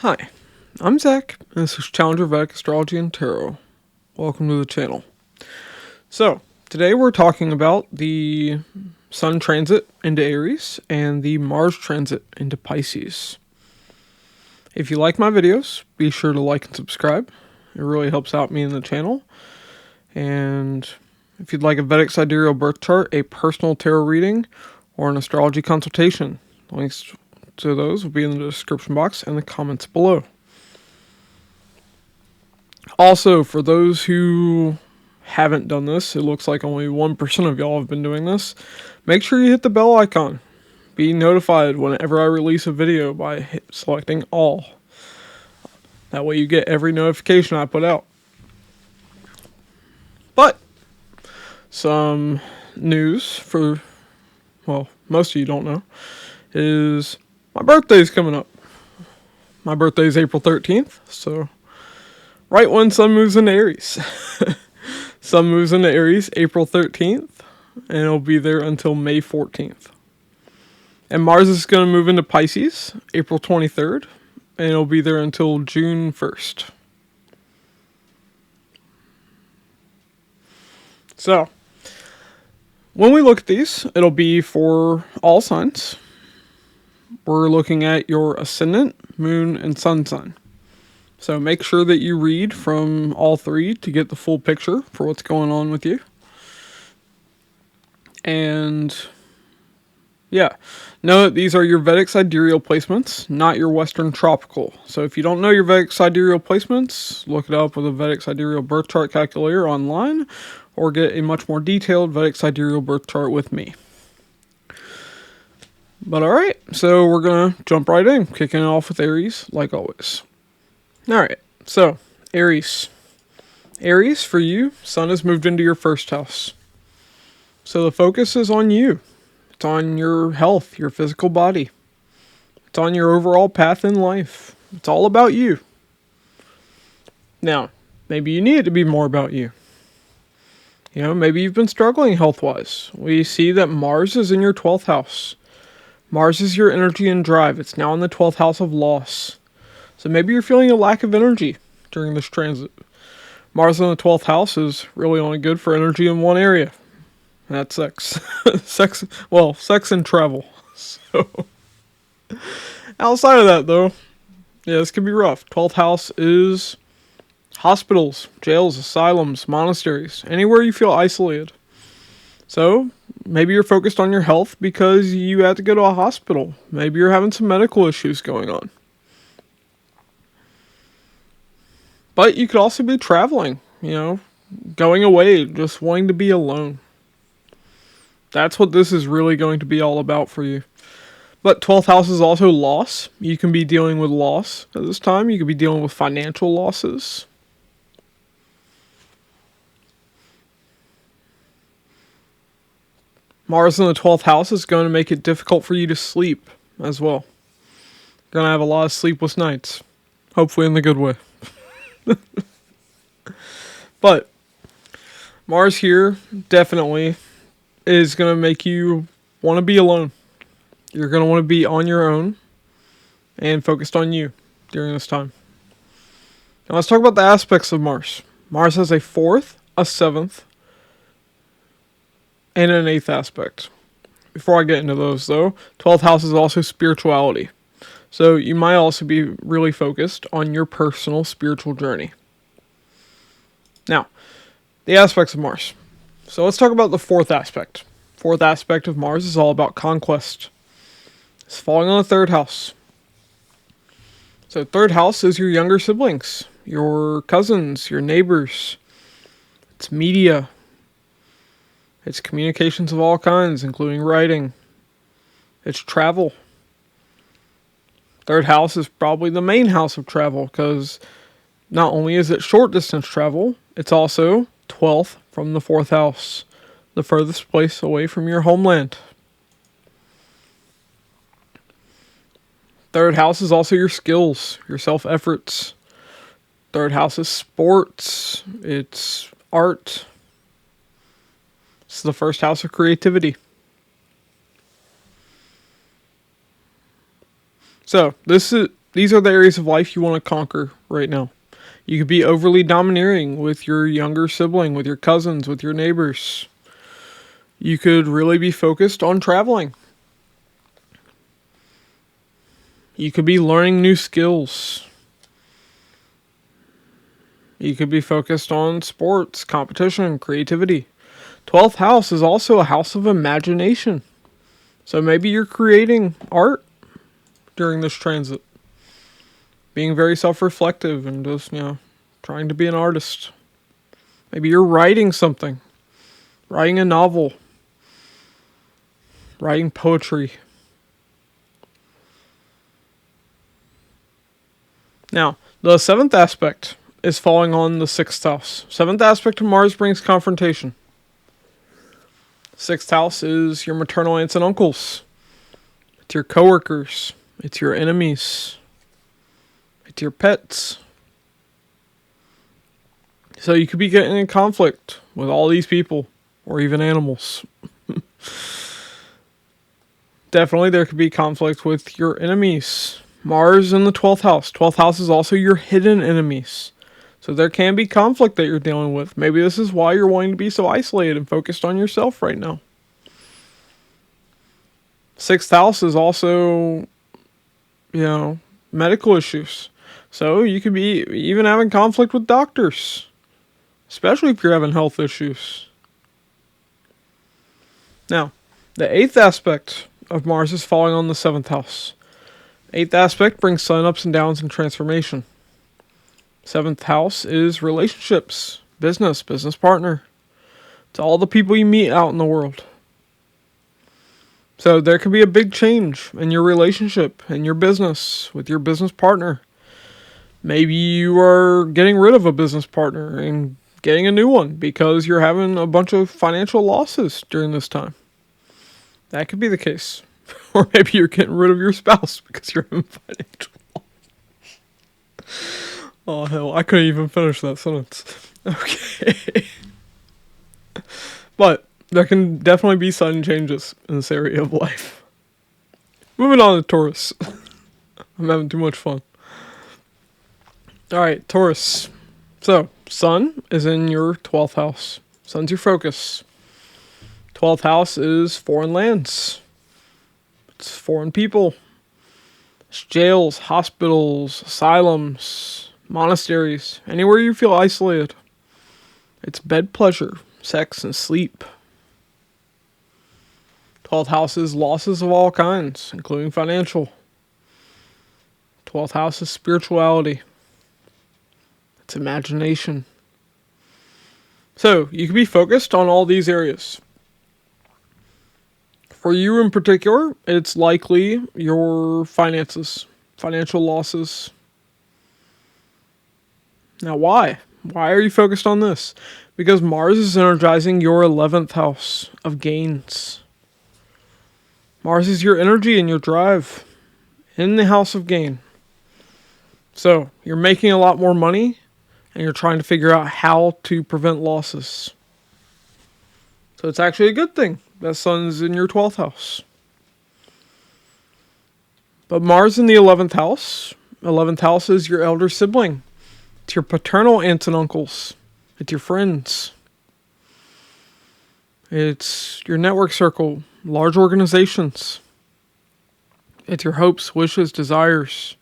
Hi, I'm Zach, and this is Challenger Vedic Astrology and Tarot. Welcome to the channel. So, today we're talking about the Sun transit into Aries and the Mars transit into Pisces. If you like my videos, be sure to like and subscribe. It really helps out me in the channel. And if you'd like a Vedic Sidereal birth chart, a personal tarot reading, or an astrology consultation, links to those will be in the description box and the comments below. Also, for those who haven't done this, it looks like only 1% of y'all have been doing this, make sure you hit the bell icon. Be notified whenever I release a video by selecting all. That way you get every notification I put out. But, some news for, well, most of you don't know, is my birthday's coming up. My birthday is April 13th, so right when Sun moves into Aries. Sun moves into Aries April 13th, and it'll be there until May 14th. And Mars is going to move into Pisces April 23rd, and it'll be there until June 1st. So, when we look at these, it'll be for all signs. We're looking at your ascendant, moon, and sun sign. So make sure that you read from all three to get the full picture for what's going on with you. And yeah, know that these are your Vedic Sidereal placements, not your Western tropical. So if you don't know your Vedic Sidereal placements, look it up with a Vedic Sidereal birth chart calculator online, or get a much more detailed Vedic Sidereal birth chart with me. But alright, so we're going to jump right in, kicking it off with Aries, like always. Alright, so, Aries. Aries, for you, Sun has moved into your first house. So the focus is on you. It's on your health, your physical body. It's on your overall path in life. It's all about you. Now, maybe you need it to be more about you. You know, maybe you've been struggling health-wise. We see that Mars is in your 12th house. Mars is your energy and drive. It's now in the 12th house of loss. So maybe you're feeling a lack of energy during this transit. Mars in the 12th house is really only good for energy in one area. And that's sex. Sex and travel. So, outside of that though, yeah, this can be rough. 12th house is hospitals, jails, asylums, monasteries, anywhere you feel isolated. So, maybe you're focused on your health because you had to go to a hospital. Maybe you're having some medical issues going on. But you could also be traveling, you know, going away, just wanting to be alone. That's what this is really going to be all about for you. But 12th house is also loss. You can be dealing with loss at this time. You could be dealing with financial losses. Mars in the 12th house is going to make it difficult for you to sleep as well. You're going to have a lot of sleepless nights. Hopefully in the good way. But Mars here definitely is going to make you want to be alone. You're going to want to be on your own and focused on you during this time. Now let's talk about the aspects of Mars. Mars has a 4th, a 7th, and an 8th aspect. Before I get into those though, 12th house is also spirituality. So you might also be really focused on your personal spiritual journey. Now, the aspects of Mars. So let's talk about the 4th aspect. 4th aspect of Mars is all about conquest. It's falling on the 3rd house. So 3rd house is your younger siblings, your cousins, your neighbors. It's media. It's communications of all kinds, including writing. It's travel. 3rd house is probably the main house of travel because not only is it short distance travel, it's also 12th from the 4th house, the furthest place away from your homeland. 3rd house is also your skills, your self-efforts. 3rd house is sports, it's art. It's the 1st house of creativity. So this These are the areas of life you want to conquer right now. You could be overly domineering with your younger sibling, with your cousins, with your neighbors. You could really be focused on traveling. You could be learning new skills. You could be focused on sports, competition, creativity. 12th house is also a house of imagination. So maybe you're creating art during this transit. Being very self-reflective and just, trying to be an artist. Maybe you're writing something. Writing a novel. Writing poetry. Now, the 7th aspect is falling on the 6th house. 7th aspect of Mars brings confrontation. 6th house is your maternal aunts and uncles. It's your coworkers. It's your enemies. It's your pets. So you could be getting in conflict with all these people, or even animals. Definitely there could be conflict with your enemies. Mars in the 12th house. 12th house is also your hidden enemies. So there can be conflict that you're dealing with. Maybe this is why you're wanting to be so isolated and focused on yourself right now. 6th house is also, medical issues. So you could be even having conflict with doctors. Especially if you're having health issues. Now, the 8th aspect of Mars is falling on the 7th house. 8th aspect brings sun ups and downs and transformation. 7th house is relationships, business partner. It's all the people you meet out in the world. So there could be a big change in your relationship, in your business, with your business partner. Maybe you are getting rid of a business partner and getting a new one because you're having a bunch of financial losses during this time. That could be the case. Or maybe you're getting rid of your spouse because you're having financial loss. Oh, hell, I couldn't even finish that sentence. Okay. But there can definitely be sudden changes in this area of life. Moving on to Taurus. I'm having too much fun. Alright, Taurus. So, Sun is in your 12th house. Sun's your focus. 12th house is foreign lands. It's foreign people. It's jails, hospitals, asylums, monasteries, anywhere you feel isolated. It's bed pleasure, sex, and sleep. 12th house is losses of all kinds, including financial. 12th house is spirituality. It's imagination. So, you can be focused on all these areas. For you in particular, it's likely your finances, financial losses. Now, why? Why are you focused on this? Because Mars is energizing your 11th house of gains. Mars is your energy and your drive in the house of gain. So, you're making a lot more money and you're trying to figure out how to prevent losses. So, it's actually a good thing that Sun's in your 12th house. But Mars in the 11th house. 11th house is your elder sibling. It's your paternal aunts and uncles. It's your friends. It's your network circle, large organizations. It's your hopes, wishes, desires.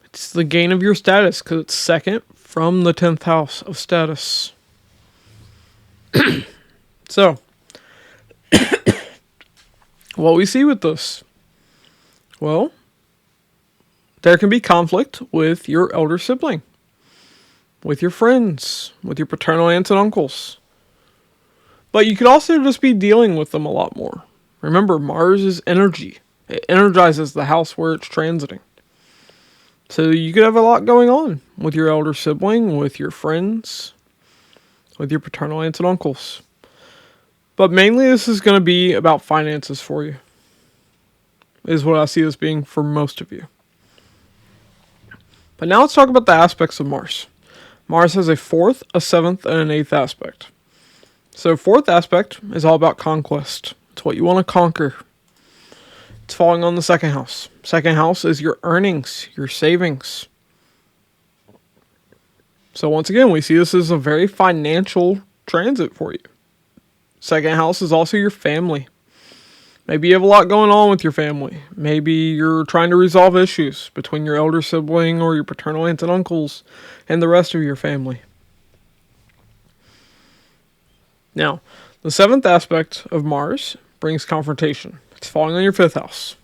It's the gain of your status because it's second from the 10th house of status. So, what we see with this? Well, there can be conflict with your elder sibling, with your friends, with your paternal aunts and uncles. But you could also just be dealing with them a lot more. Remember, Mars is energy. It energizes the house where it's transiting. So you could have a lot going on with your elder sibling, with your friends, with your paternal aunts and uncles. But mainly this is going to be about finances for you. Is what I see this being for most of you. But now let's talk about the aspects of Mars. Mars has a 4th, a 7th, and an 8th aspect. So 4th aspect is all about conquest. It's what you want to conquer. It's falling on the second house. Second house is your earnings, your savings. So once again, we see this as a very financial transit for you. Second house is also your family. Maybe you have a lot going on with your family. Maybe you're trying to resolve issues between your elder sibling or your paternal aunts and uncles and the rest of your family. Now, the seventh aspect of Mars brings confrontation. It's falling on your fifth house.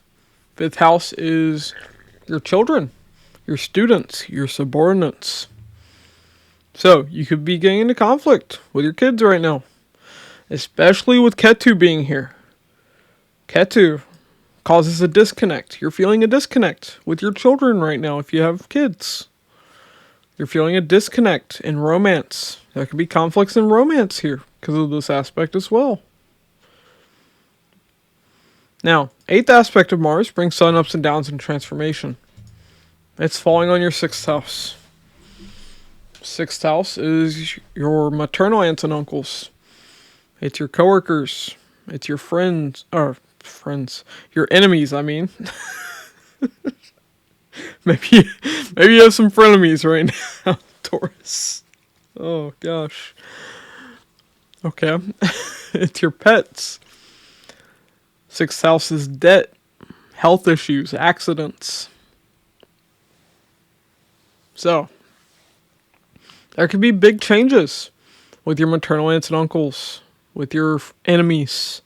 Fifth house is your children, your students, your subordinates. So, you could be getting into conflict with your kids right now. Especially with Ketu being here. Ketu causes a disconnect. You're feeling a disconnect with your children right now if you have kids. You're feeling a disconnect in romance. There could be conflicts in romance here because of this aspect as well. Now, eighth aspect of Mars brings sun ups and downs and transformation. It's falling on your sixth house. Sixth house is your maternal aunts and uncles. It's your coworkers. It's your friends. Your enemies, I mean. maybe you have some frenemies right now, Taurus. Oh, gosh. Okay. It's your pets. Sixth house is debt, health issues, accidents. So, there could be big changes with your maternal aunts and uncles, with your enemies,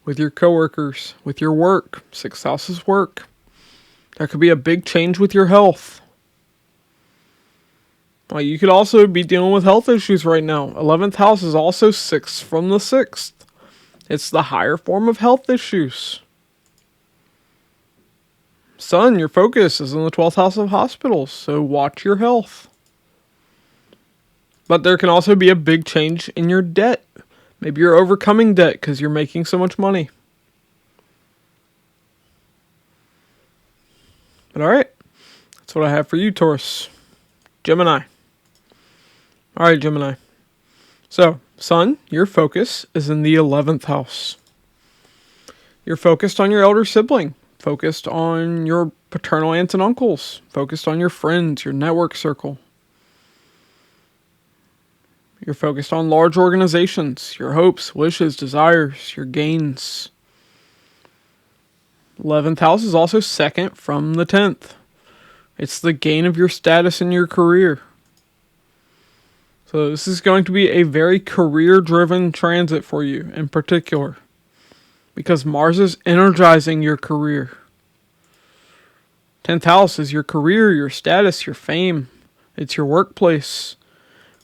with your coworkers, with your work. Sixth house is work. There could be a big change with your health. Well, you could also be dealing with health issues right now. 11th house is also 6th from the 6th. It's the higher form of health issues. Sun, your focus is in the 12th house of hospitals, so watch your health. But there can also be a big change in your debt. Maybe you're overcoming debt because you're making so much money. But alright, that's what I have for you, Taurus. Gemini. Alright, Gemini. So, Sun, your focus is in the 11th house. You're focused on your elder sibling. Focused on your paternal aunts and uncles. Focused on your friends, your network circle. You're focused on large organizations, your hopes, wishes, desires, your gains. 11th house is also 2nd from the 10th. It's the gain of your status in your career. So this is going to be a very career-driven transit for you in particular. Because Mars is energizing your career. 10th house is your career, your status, your fame. It's your workplace.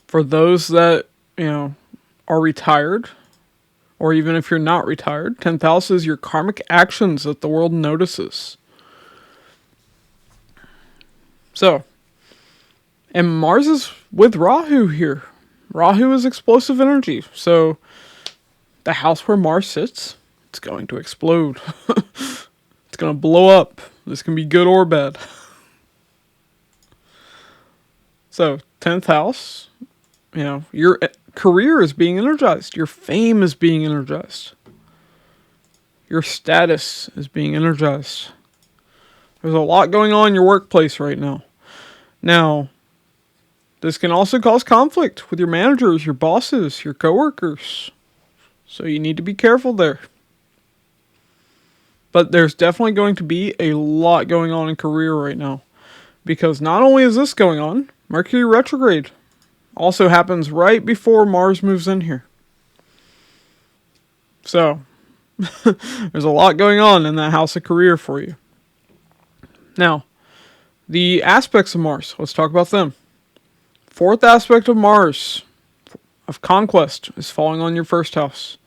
For those that, are retired, or even if you're not retired, 10th house is your karmic actions that the world notices. So, and Mars is with Rahu here. Rahu is explosive energy. So, the house where Mars sits, it's going to explode. It's going to blow up. This can be good or bad. So, 10th house, your career is being energized. Your fame is being energized. Your status is being energized. There's a lot going on in your workplace right now. Now, this can also cause conflict with your managers, your bosses, your coworkers. So you need to be careful there. But there's definitely going to be a lot going on in career right now. Because not only is this going on, Mercury retrograde also happens right before Mars moves in here. So, there's a lot going on in that house of career for you. Now, the aspects of Mars, let's talk about them. Fourth aspect of Mars, of conquest, is falling on your first house.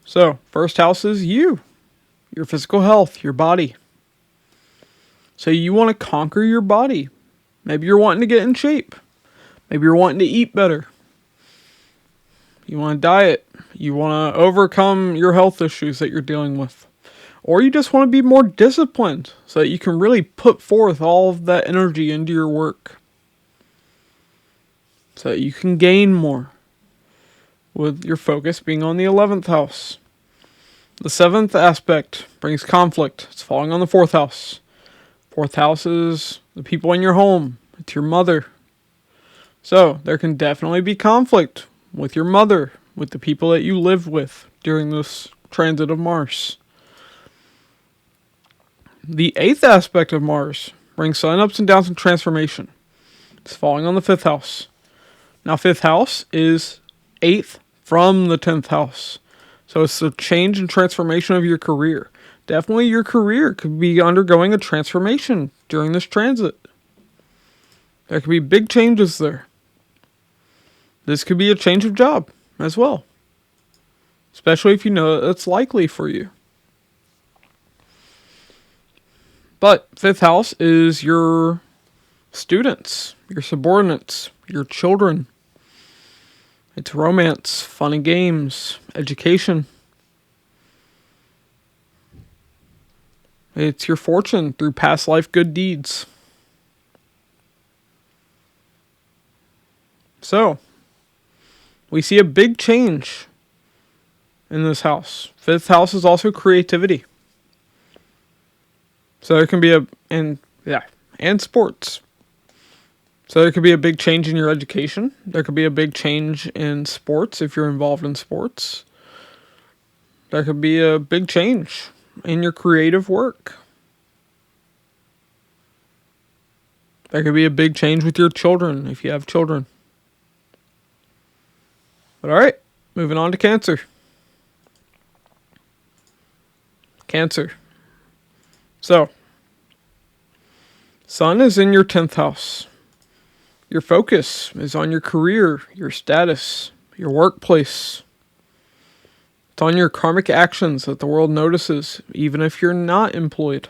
So, first house is you, your physical health, your body. So you want to conquer your body. Maybe you're wanting to get in shape. Maybe you're wanting to eat better. You want to diet. You want to overcome your health issues that you're dealing with. Or you just want to be more disciplined so that you can really put forth all of that energy into your work. So that you can gain more with your focus being on the 11th house. The seventh aspect brings conflict. It's falling on the fourth house. Fourth house is the people in your home. It's your mother. So there can definitely be conflict with your mother, with the people that you live with during this transit of Mars. The eighth aspect of Mars brings sudden ups and downs and transformation. It's falling on the fifth house. Now, fifth house is eighth from the 10th house. So it's the change and transformation of your career. Definitely your career could be undergoing a transformation during this transit. There could be big changes there. This could be a change of job as well. Especially if you know it's likely for you. But fifth house is your students, your subordinates, your children. It's romance, fun and games, education. It's your fortune through past life good deeds. So, we see a big change in this house. Fifth house is also creativity. So there can be and sports. So there could be a big change in your education. There could be a big change in sports if you're involved in sports. There could be a big change in your creative work. There could be a big change with your children if you have children. But alright, moving on to Cancer. Cancer. So, Sun is in your 10th house. Your focus is on your career, your status, your workplace. It's on your karmic actions that the world notices, even if you're not employed.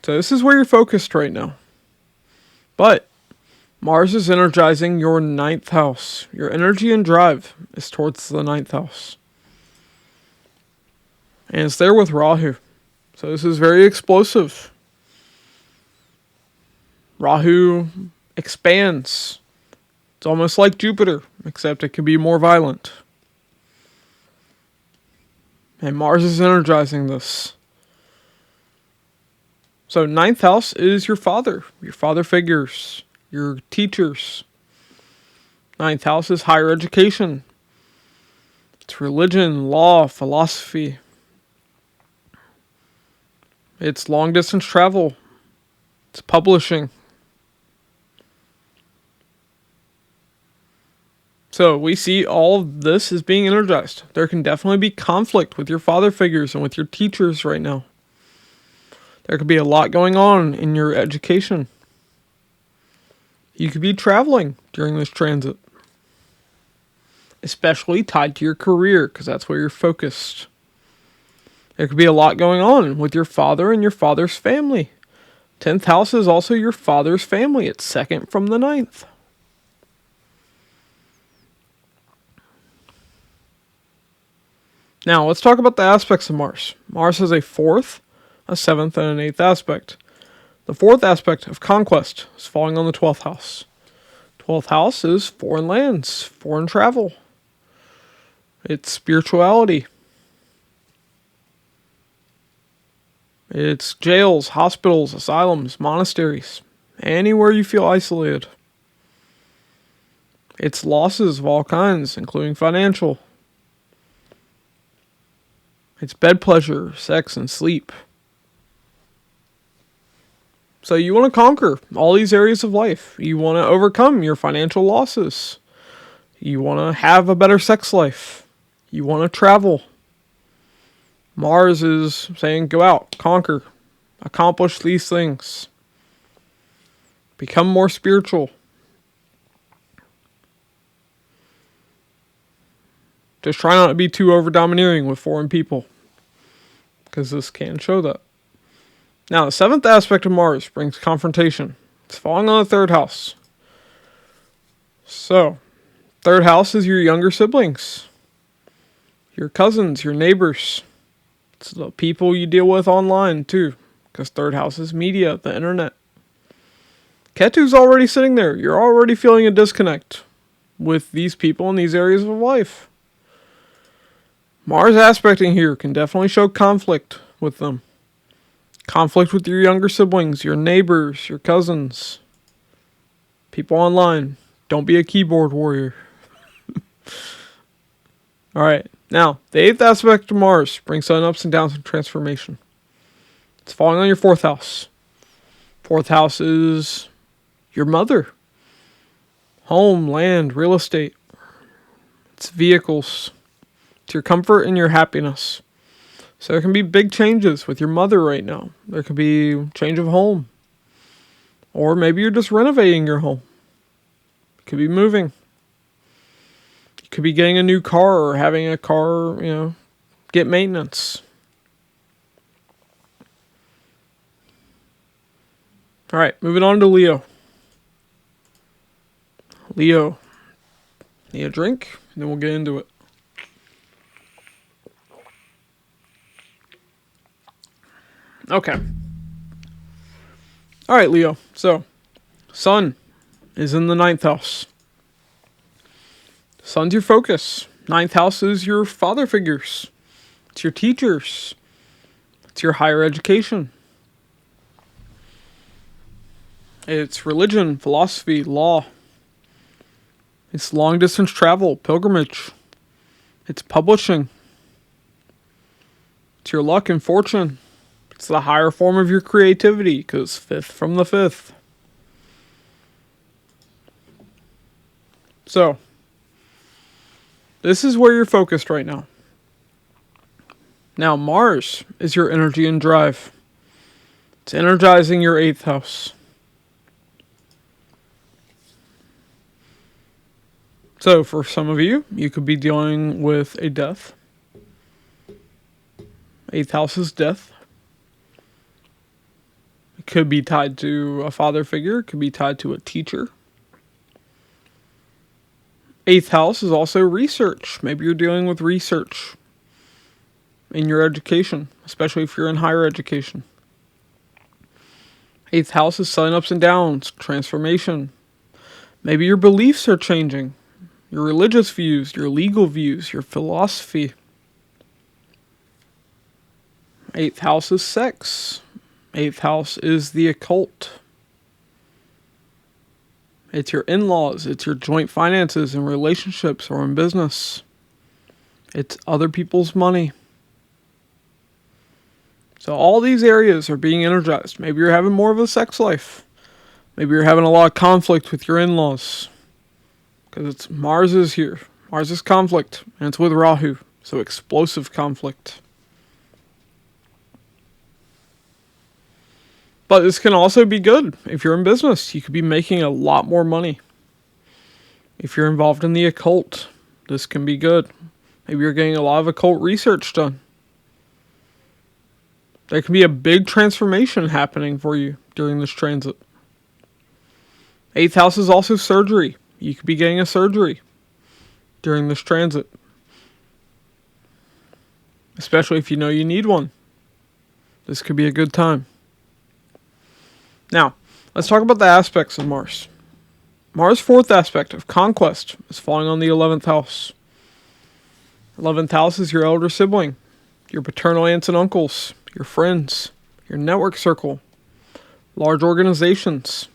So this is where you're focused right now. But Mars is energizing your 9th house. Your energy and drive is towards the 9th house. And it's there with Rahu. So this is very explosive. Rahu expands. It's almost like Jupiter, except it can be more violent. And Mars is energizing this. So 9th house is your father figures, your teachers. 9th house is higher education. It's religion, law, philosophy. It's long distance travel. It's publishing. So we see all of this is being energized. There can definitely be conflict with your father figures and with your teachers right now. There could be a lot going on in your education. You could be traveling during this transit. Especially tied to your career, because that's where you're focused. There could be a lot going on with your father and your father's family. 10th house is also your father's family. It's second from the 9th. Now, let's talk about the aspects of Mars. Mars has a 4th, a 7th, and an 8th aspect. The 4th aspect of conquest is falling on the 12th house. 12th house is foreign lands, foreign travel. It's spirituality. It's jails, hospitals, asylums, monasteries. Anywhere you feel isolated. It's losses of all kinds, including financial. It's bed pleasure, sex, and sleep. So you want to conquer all these areas of life. You want to overcome your financial losses. You want to have a better sex life. You want to travel. Mars is saying go out, conquer, accomplish these things. Become more spiritual. Just try not to be too over-domineering with foreign people, because this can show that. Now, the 7th aspect of Mars brings confrontation. It's falling on the 3rd house. So, 3rd house is your younger siblings, your cousins, your neighbors. It's the people you deal with online, too, because 3rd house is media, the internet. Ketu's already sitting there. You're already feeling a disconnect with these people in these areas of life. Mars aspecting here can definitely show conflict with them. Conflict with your younger siblings, your neighbors, your cousins, people online. Don't be a keyboard warrior. Alright, now, the 8th aspect of Mars brings sudden ups and downs and transformation. It's falling on your 4th house. 4th house is your mother. Home, land, real estate. It's vehicles. It's your comfort and your happiness. So there can be big changes with your mother right now. There could be change of home. Or maybe you're just renovating your home. You could be moving. You could be getting a new car or having a car, get maintenance. Alright, moving on to Leo. Leo. Need a drink, and then we'll get into it. Okay. Alright, Leo. So, Sun is in the 9th house. Sun's your focus. 9th house is your father figures. It's your teachers. It's your higher education. It's religion, philosophy, law. It's long distance travel, pilgrimage. It's publishing. It's your luck and fortune. It's the higher form of your creativity, because 5th from the 5th. So, this is where you're focused right now. Now, Mars is your energy and drive. It's energizing your 8th house. So, for some of you, you could be dealing with a death. 8th house is death. It could be tied to a father figure. It could be tied to a teacher. 8th house is also research. Maybe you're dealing with research in your education, especially if you're in higher education. 8th house is sudden ups and downs, transformation. Maybe your beliefs are changing. Your religious views, your legal views, your philosophy. 8th house is sex. 8th house is the occult. It's your in-laws. It's your joint finances and relationships or in business. It's other people's money. So all these areas are being energized. Maybe you're having more of a sex life. Maybe you're having a lot of conflict with your in-laws. Because it's Mars is here. Mars is conflict. And it's with Rahu. So explosive conflict. But this can also be good. If you're in business, you could be making a lot more money. If you're involved in the occult, this can be good. Maybe you're getting a lot of occult research done. There can be a big transformation happening for you during this transit. 8th house is also surgery. You could be getting a surgery during this transit. Especially if you know you need one. This could be a good time. Now, let's talk about the aspects of Mars. Mars' 4th aspect of conquest is falling on the 11th house. 11th house is your elder sibling, your paternal aunts and uncles, your friends, your network circle, large organizations.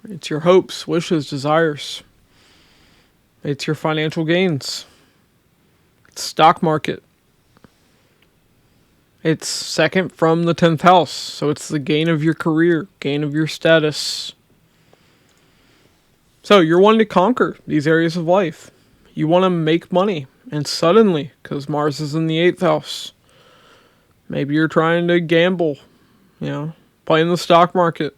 It's your hopes, wishes, desires. It's your financial gains. It's stock market. It's 2nd from the 10th house, so it's the gain of your career, gain of your status. So you're wanting to conquer these areas of life. You want to make money, and suddenly, because Mars is in the 8th house. Maybe you're trying to gamble, play in the stock market.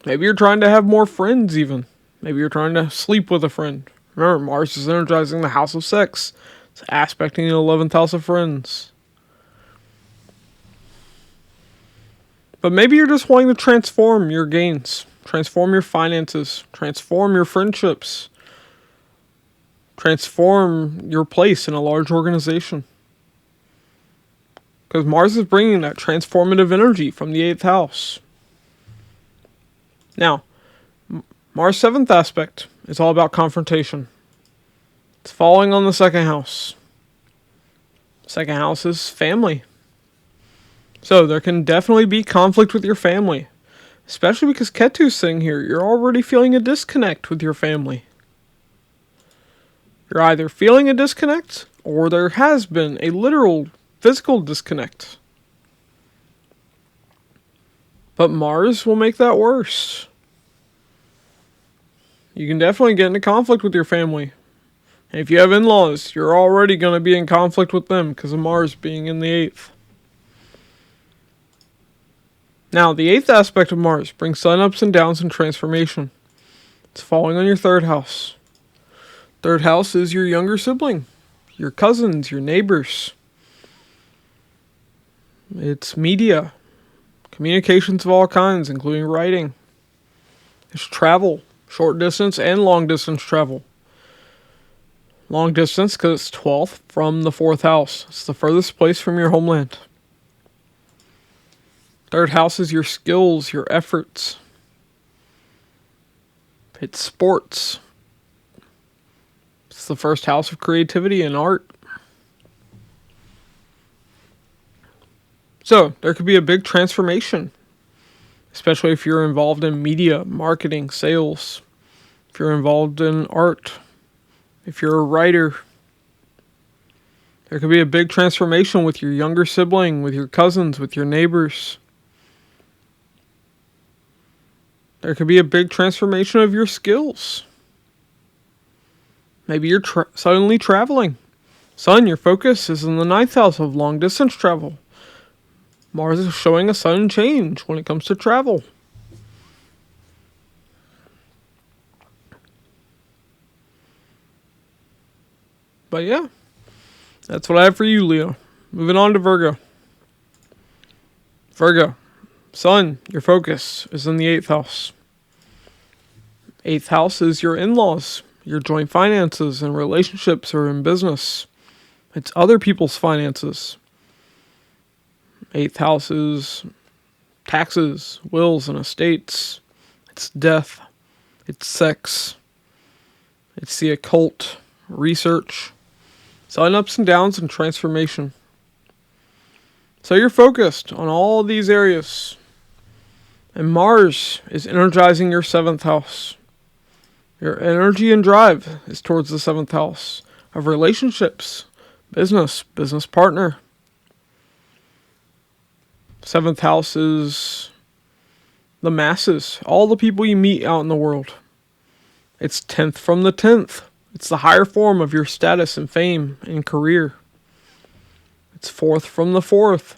Maybe you're trying to have more friends even. Maybe you're trying to sleep with a friend. Remember, Mars is energizing the house of sex. It's aspecting the 11th house of friends. But maybe you're just wanting to transform your gains. Transform your finances. Transform your friendships. Transform your place in a large organization. Because Mars is bringing that transformative energy from the 8th house. Now, Mars' 7th aspect is all about confrontation. It's falling on the 2nd house. 2nd house is family. So there can definitely be conflict with your family. Especially because Ketu's sitting here. You're already feeling a disconnect with your family. You're either feeling a disconnect, or there has been a literal, physical disconnect. But Mars will make that worse. You can definitely get into conflict with your family. And if you have in-laws, you're already going to be in conflict with them because of Mars being in the 8th. Now, the 8th aspect of Mars brings sudden ups and downs and transformation. It's falling on your 3rd house. 3rd house is your younger sibling, your cousins, your neighbors. It's media, communications of all kinds, including writing. It's travel, short distance and long distance travel. Long distance because it's 12th from the 4th house. It's the furthest place from your homeland. 3rd house is your skills, your efforts. It's sports. It's the 1st house of creativity and art. So, there could be a big transformation. Especially if you're involved in media, marketing, sales. If you're involved in art. If you're a writer. There could be a big transformation with your younger sibling, with your cousins, with your neighbors. There could be a big transformation of your skills. Maybe you're suddenly traveling. Sun, your focus is in the 9th house of long distance travel. Mars is showing a sudden change when it comes to travel. But yeah, that's what I have for you, Leo. Moving on to Virgo. Virgo. Sun, your focus is in the 8th house. 8th house is your in-laws, your joint finances and relationships or in business. It's other people's finances. 8th house is taxes, wills, and estates. It's death. It's sex. It's the occult, research, sudden ups and downs, and transformation. So you're focused on all these areas. And Mars is energizing your 7th house. Your energy and drive is towards the 7th house of relationships, business partner. 7th house is the masses, all the people you meet out in the world. It's 10th from the 10th. It's the higher form of your status and fame and career. It's 4th from the 4th.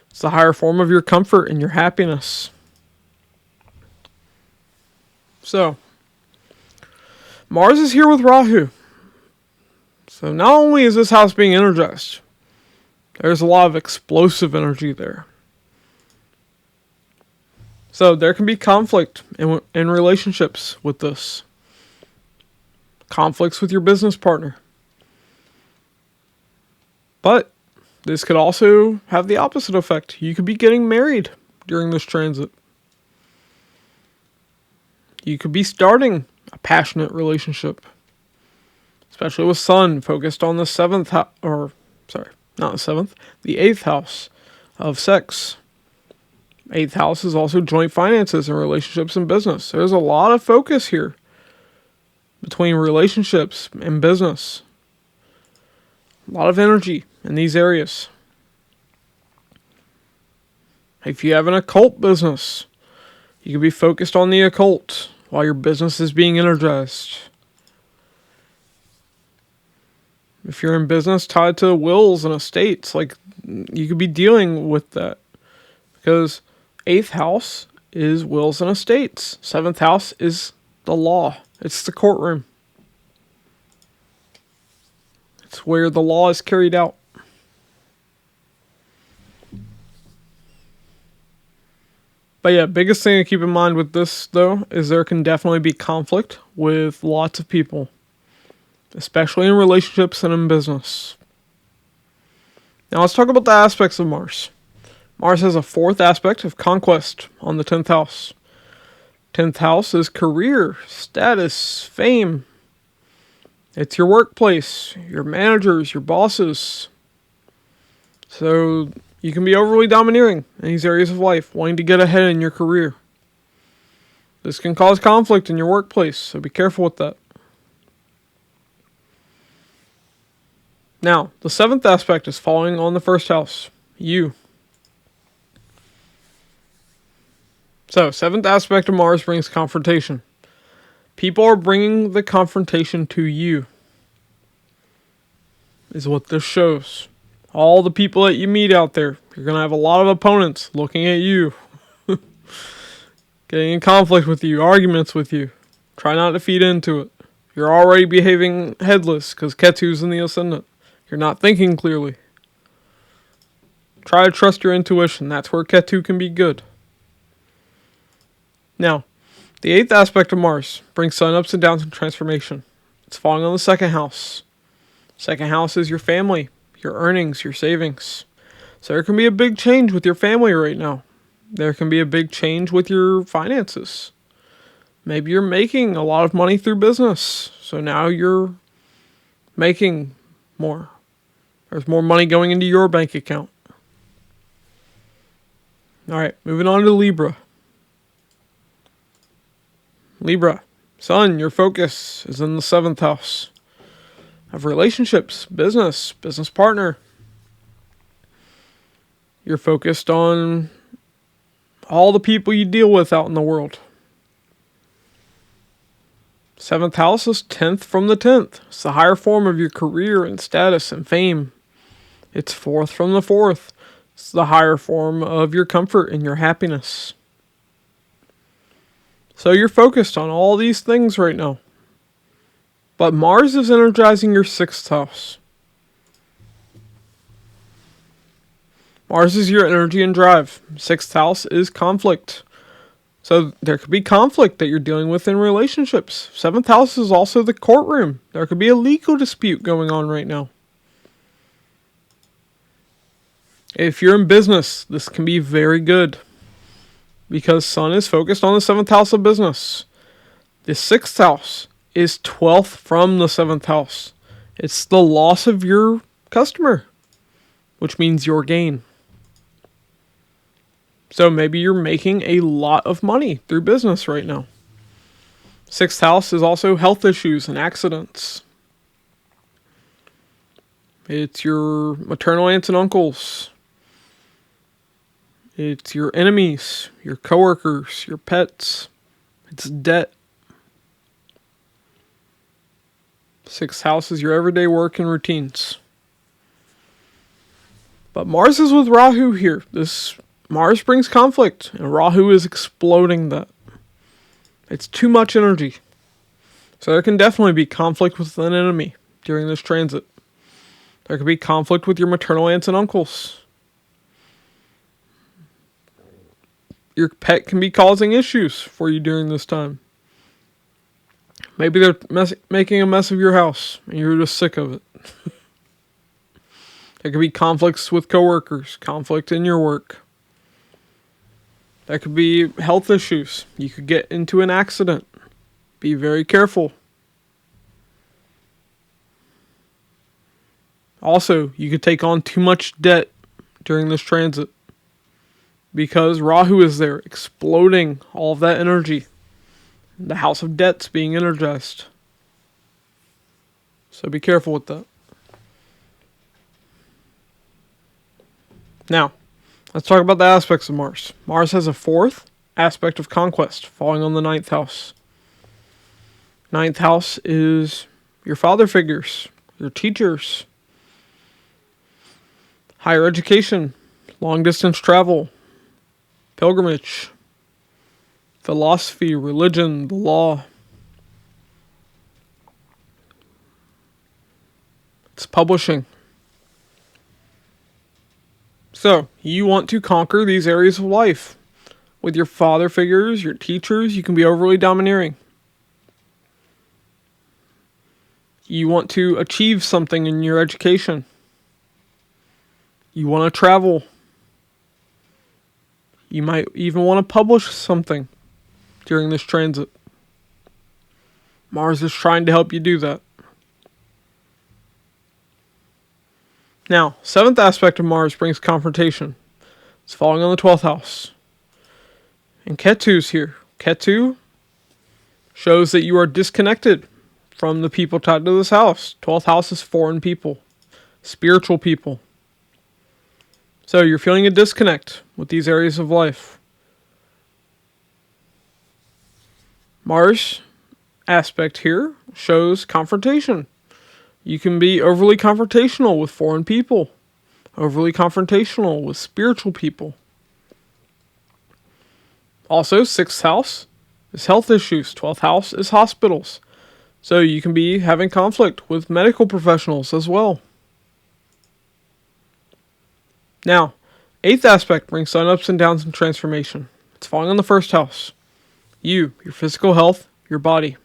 It's the higher form of your comfort and your happiness. So, Mars is here with Rahu. So not only is this house being energized, there's a lot of explosive energy there. So there can be conflict in relationships with this. Conflicts with your business partner. But this could also have the opposite effect. You could be getting married during this transit. You could be starting a passionate relationship. Especially with Sun focused on the 7th the 8th house of sex. 8th house is also joint finances and relationships and business. There's a lot of focus here between relationships and business. A lot of energy in these areas. If you have an occult business, you can be focused on the occult while your business is being energized. If you're in business tied to wills and estates, you could be dealing with that. Because 8th house is wills and estates. 7th house is the law. It's the courtroom. It's where the law is carried out. But yeah, biggest thing to keep in mind with this, though, is there can definitely be conflict with lots of people. Especially in relationships and in business. Now let's talk about the aspects of Mars. Mars has a 4th aspect of conquest on the 10th house. 10th house is career, status, fame. It's your workplace, your managers, your bosses. So you can be overly domineering in these areas of life, wanting to get ahead in your career. This can cause conflict in your workplace, so be careful with that. Now, the 7th aspect is falling on the 1st house, you. So, 7th aspect of Mars brings confrontation. People are bringing the confrontation to you, is what this shows. All the people that you meet out there, you're going to have a lot of opponents looking at you, getting in conflict with you, arguments with you. Try not to feed into it. You're already behaving headless because Ketu's in the ascendant. You're not thinking clearly. Try to trust your intuition. That's where Ketu can be good. Now, the 8th aspect of Mars brings sun ups and downs and transformation. It's falling on the 2nd house. 2nd house is your family, your earnings, your savings. So there can be a big change with your family right now. There can be a big change with your finances. Maybe you're making a lot of money through business. So now you're making more. There's more money going into your bank account. Alright, moving on to Libra. Libra, Sun, your focus is in the 7th house of relationships, business partner. You're focused on all the people you deal with out in the world. 7th house is 10th from the 10th. It's the higher form of your career and status and fame. It's 4th from the 4th. It's the higher form of your comfort and your happiness. So you're focused on all these things right now. But Mars is energizing your 6th house. Mars is your energy and drive. 6th house is conflict. So there could be conflict that you're dealing with in relationships. 7th house is also the courtroom. There could be a legal dispute going on right now. If you're in business, this can be very good, because Sun is focused on the 7th house of business. The 6th house is 12th from the 7th house. It's the loss of your customer, which means your gain. So maybe you're making a lot of money through business right now. 6th house is also health issues and accidents. It's your maternal aunts and uncles. It's your enemies, your coworkers, your pets. It's debt. 6th house is your everyday work and routines. But Mars is with Rahu here. Mars brings conflict, and Rahu is exploding that. It's too much energy. So there can definitely be conflict with an enemy during this transit. There could be conflict with your maternal aunts and uncles. Your pet can be causing issues for you during this time. Maybe they're making a mess of your house, and you're just sick of it. There could be conflicts with coworkers, conflict in your work. There could be health issues. You could get into an accident. Be very careful. Also, you could take on too much debt during this transit, because Rahu is there, exploding all of that energy. The house of debt's being energized. So be careful with that. Now, let's talk about the aspects of Mars. Mars has a 4th aspect of conquest, falling on the 9th house. 9th house is your father figures, your teachers, higher education, long distance travel, pilgrimage, philosophy, religion, the law. It's publishing. So, you want to conquer these areas of life. With your father figures, your teachers, you can be overly domineering. You want to achieve something in your education. You want to travel. You might even want to publish something. during this transit. Mars is trying to help you do that. Now, 7th aspect of Mars brings confrontation. It's falling on the 12th house. And Ketu's here. Ketu shows that you are disconnected from the people tied to this house. 12th house is foreign people, spiritual people. So you're feeling a disconnect with these areas of life. Mars aspect here shows confrontation. You can be overly confrontational with foreign people, overly confrontational with spiritual people. Also, 6th house is health issues. 12th house is hospitals. So you can be having conflict with medical professionals as well. Now, 8th aspect brings sun ups and downs and transformation. It's falling on the 1st house. You, your physical health, your body,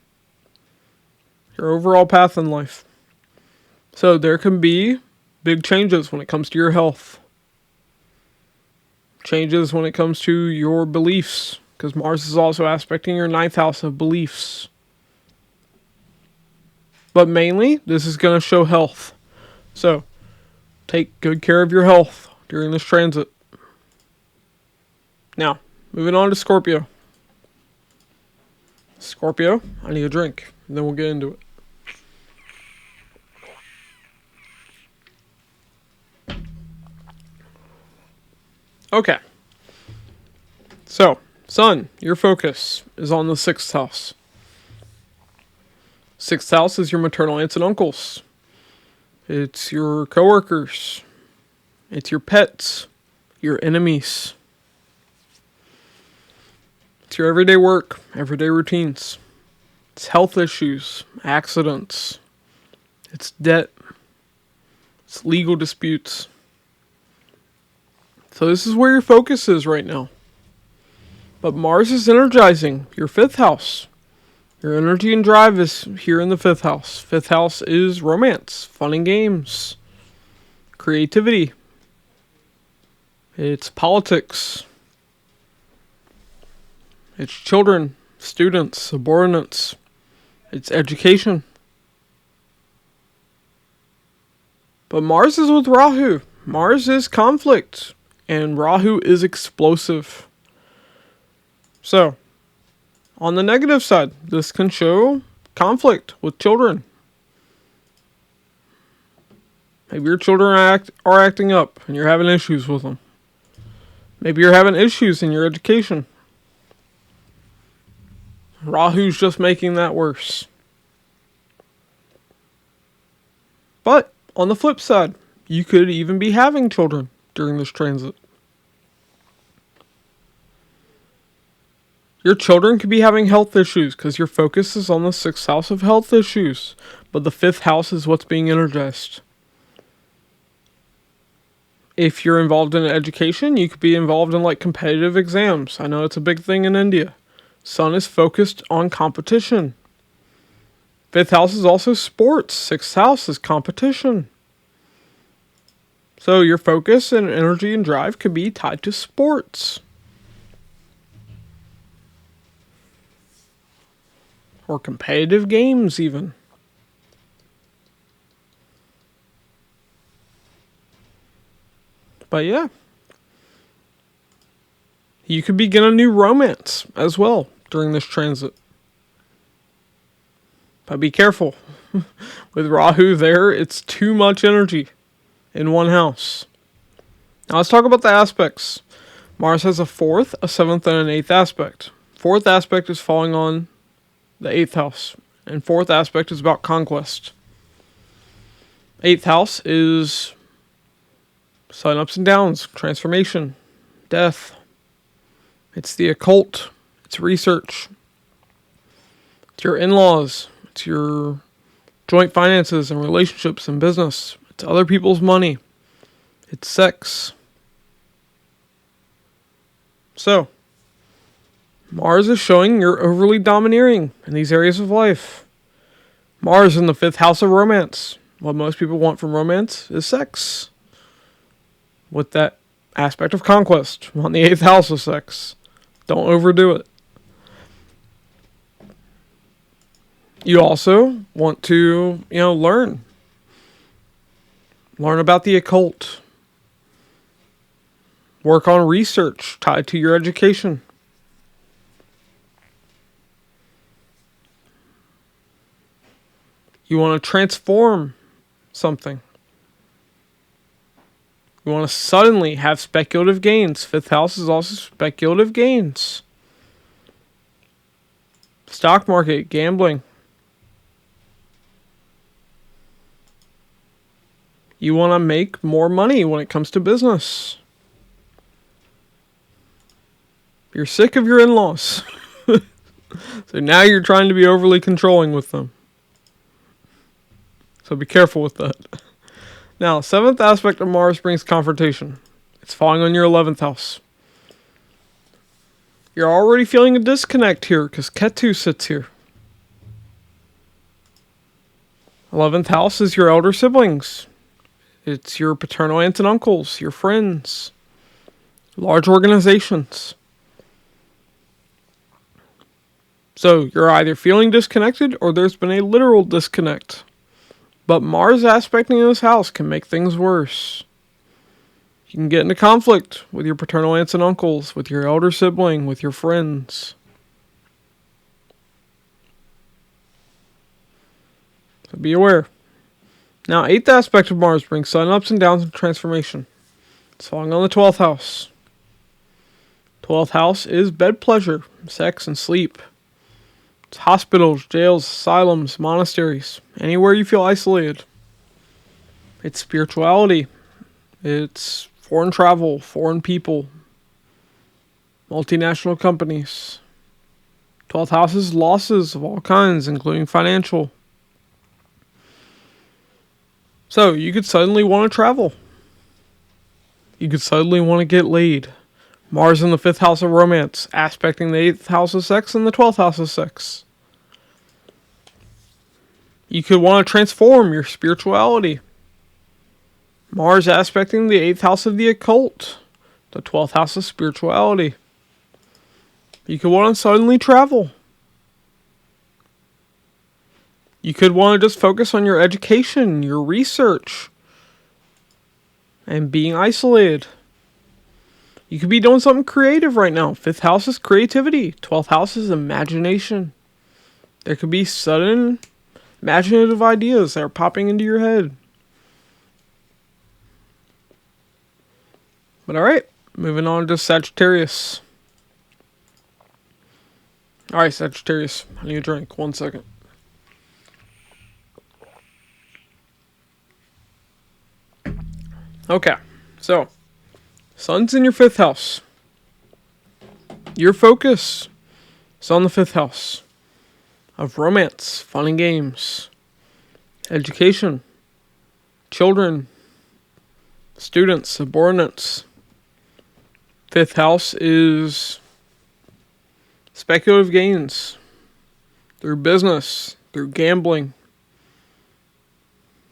your overall path in life. So there can be big changes when it comes to your health. Changes when it comes to your beliefs, because Mars is also aspecting your 9th house of beliefs. But mainly, this is going to show health. So, take good care of your health during this transit. Now, moving on to Scorpio. Scorpio, I need a drink, and then we'll get into it. Okay. So, Sun, your focus is on the 6th house. 6th house is your maternal aunts and uncles. It's your coworkers. It's your pets. Your enemies. It's your everyday work, everyday routines. It's health issues, accidents. It's debt. It's legal disputes. So this is where your focus is right now. But Mars is energizing your 5th house. Your energy and drive is here in the 5th house. 5th house is romance, fun and games, creativity. It's politics. It's children, students, subordinates. It's education. But Mars is with Rahu. Mars is conflict. And Rahu is explosive. So, on the negative side, this can show conflict with children. Maybe your children are acting up and you're having issues with them. Maybe you're having issues in your education. Rahu's just making that worse. But, on the flip side, you could even be having children during this transit. Your children could be having health issues because your focus is on the 6th house of health issues, but the 5th house is what's being energized. If you're involved in education, you could be involved in like competitive exams. I know it's a big thing in India. Sun is focused on competition. 5th house is also sports. 6th house is competition. So your focus and energy and drive could be tied to sports. Or competitive games even. But yeah. You could begin a new romance as well during this transit. But be careful. With Rahu there, it's too much energy in one house. Now let's talk about the aspects. Mars has a 4th, a 7th, and an 8th aspect. 4th aspect is falling on the 8th house. And 4th aspect is about conquest. 8th house is sun ups and downs, transformation, death. It's the occult. It's research. It's your in-laws. It's your joint finances and relationships and business. It's other people's money. It's sex. So, Mars is showing you're overly domineering in these areas of life. Mars in the 5th house of romance. What most people want from romance is sex. With that aspect of conquest on the 8th house of sex. Don't overdo it. You also want to, learn. Learn about the occult. Work on research tied to your education. You want to transform something. You want to suddenly have speculative gains. Fifth house is also speculative gains. Stock market, gambling. You want to make more money when it comes to business. You're sick of your in-laws. So now you're trying to be overly controlling with them. So be careful with that. Now, 7th aspect of Mars brings confrontation. It's falling on your 11th house. You're already feeling a disconnect here because Ketu sits here. 11th house is your elder siblings. It's your paternal aunts and uncles, your friends, large organizations. So you're either feeling disconnected or there's been a literal disconnect. But Mars aspecting this house can make things worse. You can get into conflict with your paternal aunts and uncles, with your elder sibling, with your friends. So be aware. Now, 8th aspect of Mars brings sudden ups and downs and transformation. It's falling on the 12th house. 12th house is bed pleasure, sex, and sleep. It's hospitals, jails, asylums, monasteries, anywhere you feel isolated. It's spirituality. It's foreign travel, foreign people, multinational companies. 12th house is losses of all kinds, including financial. So, you could suddenly want to travel. You could suddenly want to get laid. Mars in the 5th house of romance, aspecting the 8th house of sex and the 12th house of sex. You could want to transform your spirituality. Mars aspecting the 8th house of the occult, the 12th house of spirituality. You could want to suddenly travel. You could want to just focus on your education, your research, and being isolated. You could be doing something creative right now. 5th house is creativity. 12th house is imagination. There could be sudden imaginative ideas that are popping into your head. But alright, moving on to Sagittarius. Alright, Sagittarius, I need a drink. 1 second. Okay, so Sun's in your 5th house. Your focus is on the 5th house of romance, fun and games, education, children, students, subordinates. 5th house is speculative gains through business, through gambling,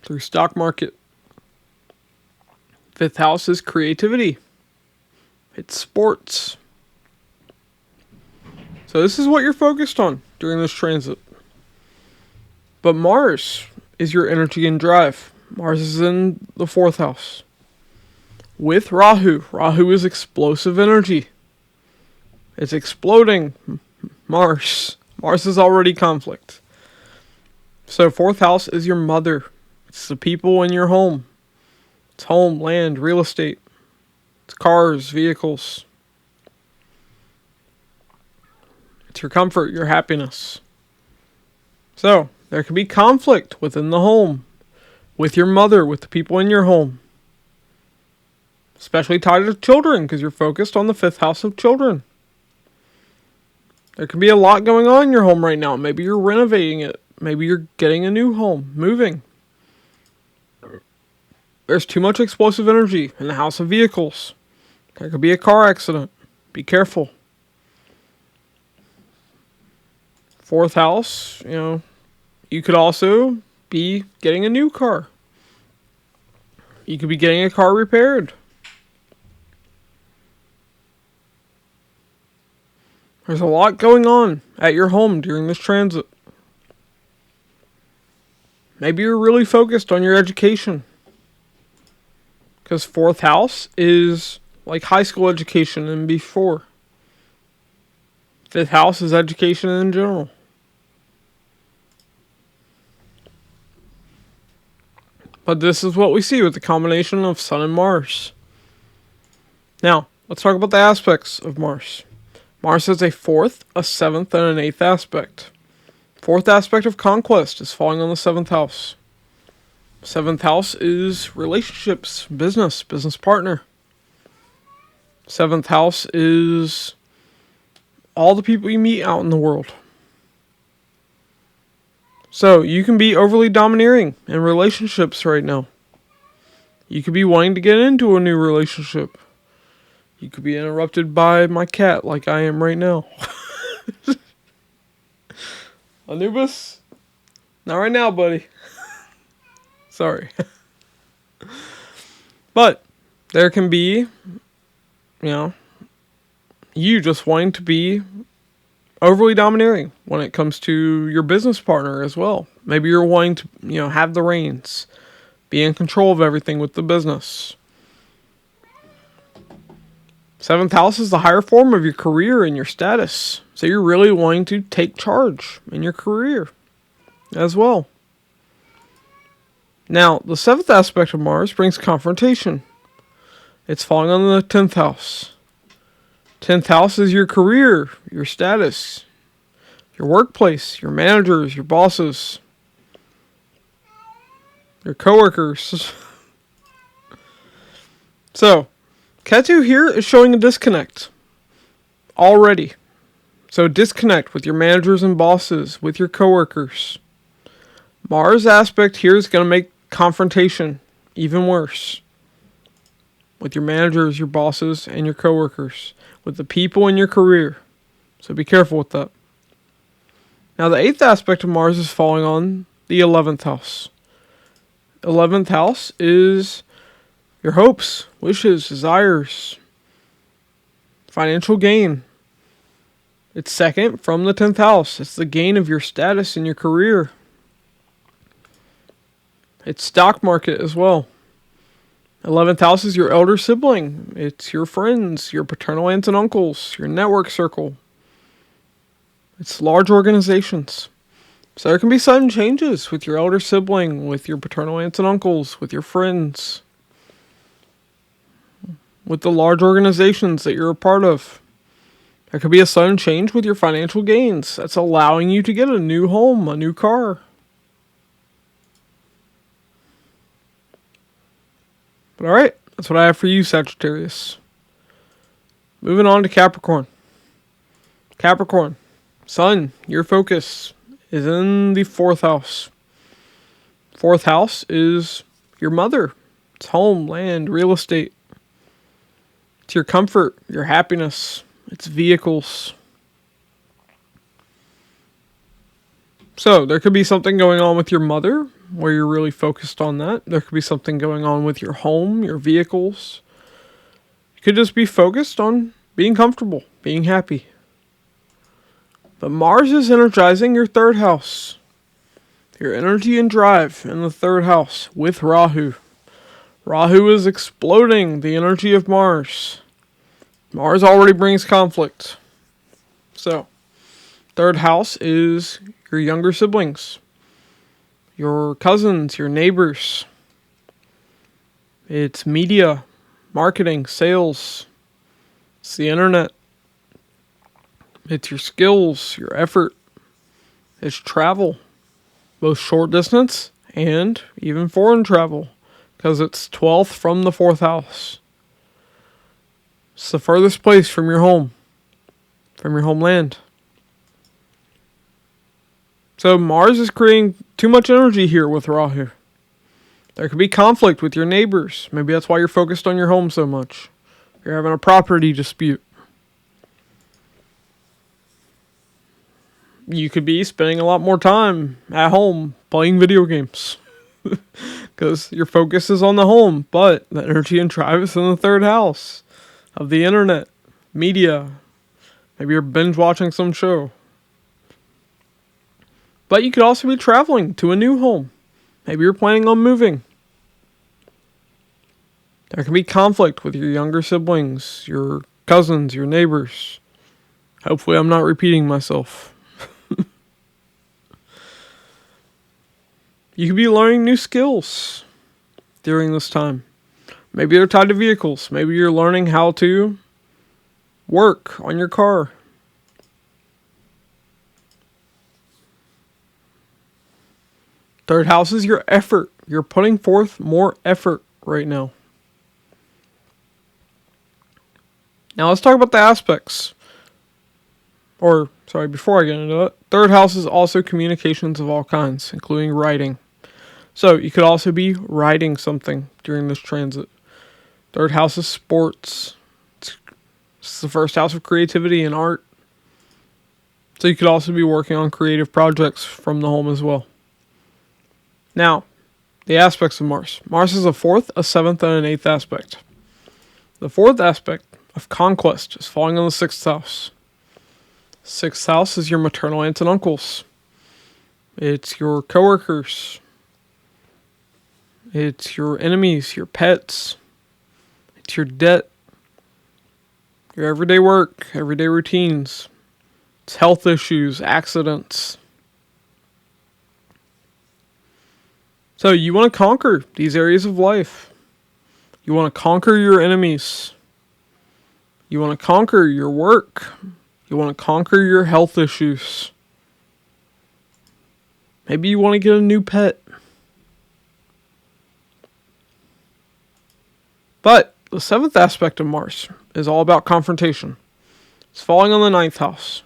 through stock market. 5th house is creativity. It's sports. So this is what you're focused on during this transit. But Mars is your energy and drive. Mars is in the 4th house. With Rahu. Rahu is explosive energy. It's exploding. Mars. Mars is already conflict. So 4th house is your mother. It's the people in your home. It's home, land, real estate. It's cars, vehicles. It's your comfort, your happiness. So, there can be conflict within the home. With your mother, with the people in your home. Especially tied to children, because you're focused on the 5th house of children. There can be a lot going on in your home right now. Maybe you're renovating it. Maybe you're getting a new home, moving. There's too much explosive energy in the house of vehicles. There could be a car accident. Be careful. 4th house, you could also be getting a new car. You could be getting a car repaired. There's a lot going on at your home during this transit. Maybe you're really focused on your education. Because fourth house is like high school education and before. Fifth house is education in general. But this is what we see with the combination of Sun and Mars. Now, let's talk about the aspects of Mars. Mars has a fourth, a seventh, and an eighth aspect. Fourth aspect of conquest is falling on the seventh house. Seventh house is relationships, business partner. Seventh house is all the people you meet out in the world. So, you can be overly domineering in relationships right now. You could be wanting to get into a new relationship. You could be interrupted by my cat like I am right now. Anubis? Not right now, buddy. Sorry. But there can be, you just wanting to be overly domineering when it comes to your business partner as well. Maybe you're wanting to, have the reins, be in control of everything with the business. Seventh house is the higher form of your career and your status. So you're really wanting to take charge in your career as well. Now, the seventh aspect of Mars brings confrontation. It's falling on the 10th house. 10th house is your career, your status, your workplace, your managers, your bosses, your coworkers. So, Ketu here is showing a disconnect already. So disconnect with your managers and bosses, with your coworkers. Mars aspect here is going to make confrontation even worse. With your managers, your bosses, and your coworkers. With the people in your career. So be careful with that. Now the 8th aspect of Mars is falling on the 11th house. 11th house is your hopes, wishes, desires, financial gain. It's second from the 10th house. It's the gain of your status in your career. It's stock market as well. 11th house is your elder sibling. It's your friends, your paternal aunts and uncles, your network circle. It's large organizations. So there can be sudden changes with your elder sibling, with your paternal aunts and uncles, with your friends, with the large organizations that you're a part of. There could be a sudden change with your financial gains. That's allowing you to get a new home, a new car. But alright, that's what I have for you, Sagittarius. Moving on to Capricorn. Capricorn, Sun, your focus is in the 4th house. 4th house is your mother. It's home, land, real estate. It's your comfort, your happiness. It's vehicles. So, there could be something going on with your mother where you're really focused on that. There could be something going on with your home, your vehicles. You could just be focused on being comfortable, being happy. But Mars is energizing your 3rd house. Your energy and drive in the 3rd house with Rahu. Rahu is exploding the energy of Mars. Mars already brings conflict. So, 3rd house is your younger siblings, your cousins, your neighbors. It's media, marketing, sales. It's the internet. It's your skills, your effort. It's travel, both short distance and even foreign travel, because it's 12th from the 4th house. It's the furthest place from your home, from your homeland. So Mars is creating too much energy here with Rahu. There could be conflict with your neighbors. Maybe that's why you're focused on your home so much. You're having a property dispute. You could be spending a lot more time at home playing video games. Because your focus is on the home, but the energy and drive is in the 3rd house of the internet, media. Maybe you're binge watching some show. But you could also be traveling to a new home. Maybe you're planning on moving. There can be conflict with your younger siblings, your cousins, your neighbors. Hopefully I'm not repeating myself. You could be learning new skills during this time. Maybe they're tied to vehicles. Maybe you're learning how to work on your car. Third house is your effort. You're putting forth more effort right now. Now let's talk about the aspects. Before I get into it, third house is also communications of all kinds, including writing. So you could also be writing something during this transit. Third house is sports. It's the first house of creativity and art. So you could also be working on creative projects from the home as well. Now, the aspects of Mars. Mars is a fourth, a seventh, and an eighth aspect. The fourth aspect of conquest is falling on the sixth house. Sixth house is your maternal aunts and uncles. It's your coworkers. It's your enemies, your pets. It's your debt. Your everyday work, everyday routines. It's health issues, accidents. So you want to conquer these areas of life. You want to conquer your enemies. You want to conquer your work. You want to conquer your health issues. Maybe you want to get a new pet. But the seventh aspect of Mars is all about confrontation. It's falling on the ninth house.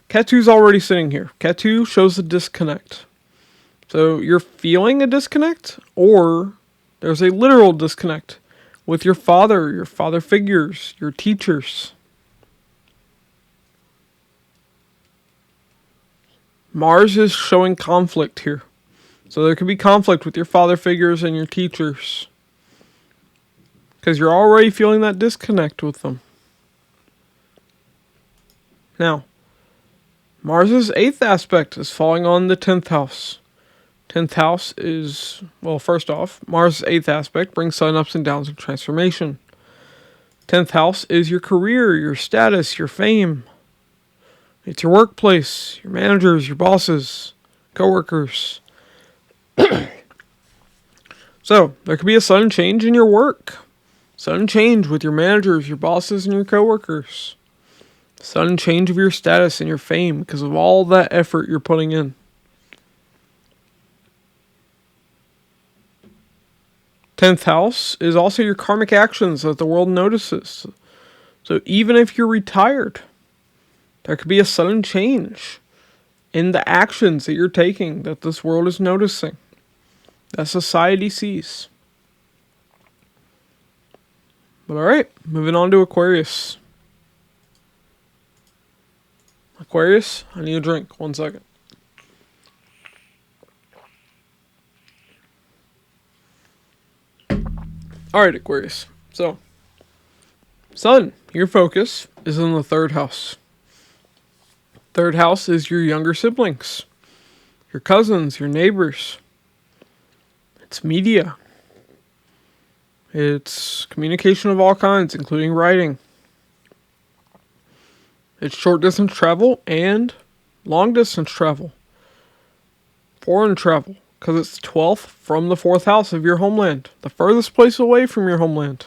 Ketu's already sitting here. Ketu shows a disconnect. So you're feeling a disconnect, or there's a literal disconnect with your father figures, your teachers. Mars is showing conflict here. So there could be conflict with your father figures and your teachers, because you're already feeling that disconnect with them. Now, Mars's eighth aspect is falling on the 10th house. 10th house is, first off, Mars' 8th aspect brings sudden ups and downs and transformation. 10th house is your career, your status, your fame. It's your workplace, your managers, your bosses, coworkers. So, there could be a sudden change in your work. Sudden change with your managers, your bosses, and your coworkers. Sudden change of your status and your fame because of all that effort you're putting in. 10th house is also your karmic actions that the world notices. So even if you're retired, there could be a sudden change in the actions that you're taking that this world is noticing, that society sees. But alright, moving on to Aquarius. Aquarius, I need a drink. 1 second. Alright, Aquarius. So, Sun, your focus is in the 3rd house. 3rd house is your younger siblings, your cousins, your neighbors. It's media. It's communication of all kinds, including writing. It's short distance travel and long distance travel. Foreign travel. Because it's 12th from the 4th house of your homeland. The furthest place away from your homeland.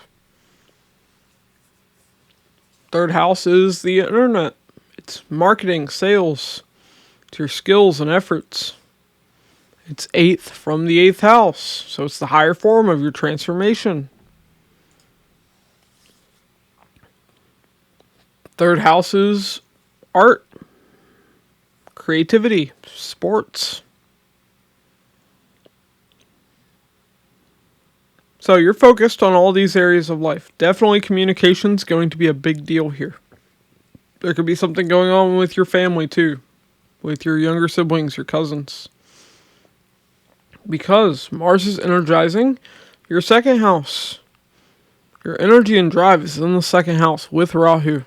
3rd house is the internet. It's marketing, sales. It's your skills and efforts. It's 8th from the 8th house. So it's the higher form of your transformation. 3rd house is art. Creativity. Sports. So you're focused on all these areas of life. Definitely communication's going to be a big deal here. There could be something going on with your family too. With your younger siblings, your cousins. Because Mars is energizing your 2nd house. Your energy and drive is in the 2nd house with Rahu.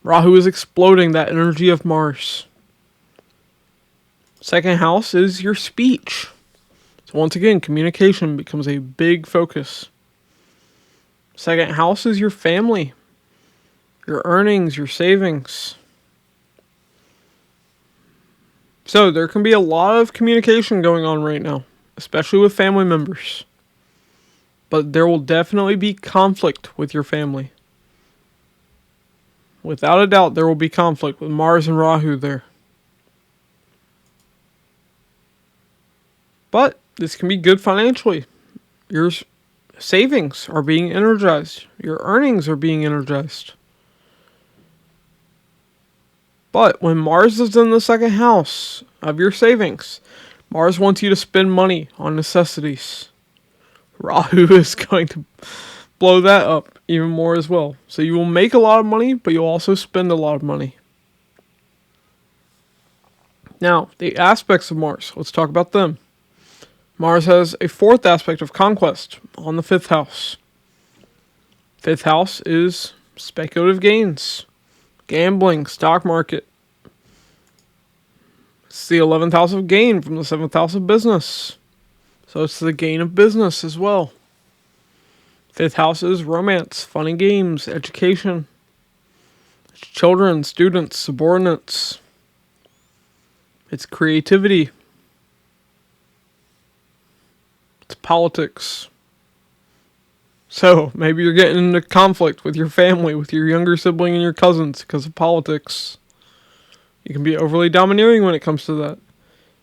Rahu is exploding that energy of Mars. 2nd house is your speech. So once again, communication becomes a big focus. Second house is your family, your earnings, your savings. So there can be a lot of communication going on right now, especially with family members. But there will definitely be conflict with your family. Without a doubt, there will be conflict with Mars and Rahu there. But this can be good financially. Your savings are being energized. Your earnings are being energized. But when Mars is in the second house of your savings, Mars wants you to spend money on necessities. Rahu is going to blow that up even more as well. So you will make a lot of money, but you'll also spend a lot of money. Now, the aspects of Mars. Let's talk about them. Mars has a fourth aspect of conquest on the fifth house. Fifth house is speculative gains, gambling, stock market. It's the 11th house of gain from the 7th house of business. So it's the gain of business as well. Fifth house is romance, fun and games, education. It's children, students, subordinates. It's creativity. It's politics. So maybe you're getting into conflict with your family, with your younger sibling and your cousins because of politics. You can be overly domineering when it comes to that.